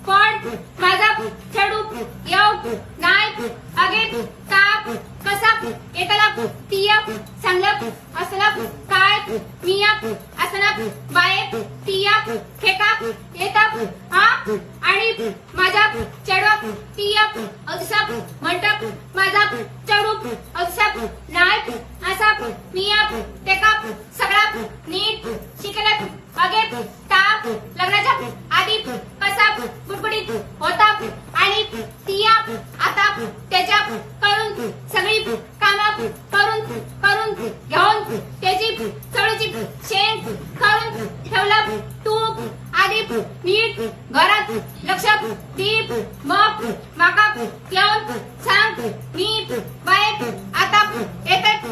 पण माझा चढू येऊ नाही अगेत ताप कसा येतला तिया सांगलं असलं काय मिया असना बाये तिया फेका येता हा आणि माझा चढू तिया असा म्हणतात माझा चढू असा नाही असा मिया तेका सगळा नीट शिकले अगेत ताप लग्नाच्या आधी कसा बुडबुडीत होता आणि तिया आता त्याच्या करून सगळी कामं करून घेऊन त्याची चवळीची शेंग करून ठेवला तूप आधी नीट घरात लक्ष दीप मग माका येऊन सांग मी बाहेर आता येतात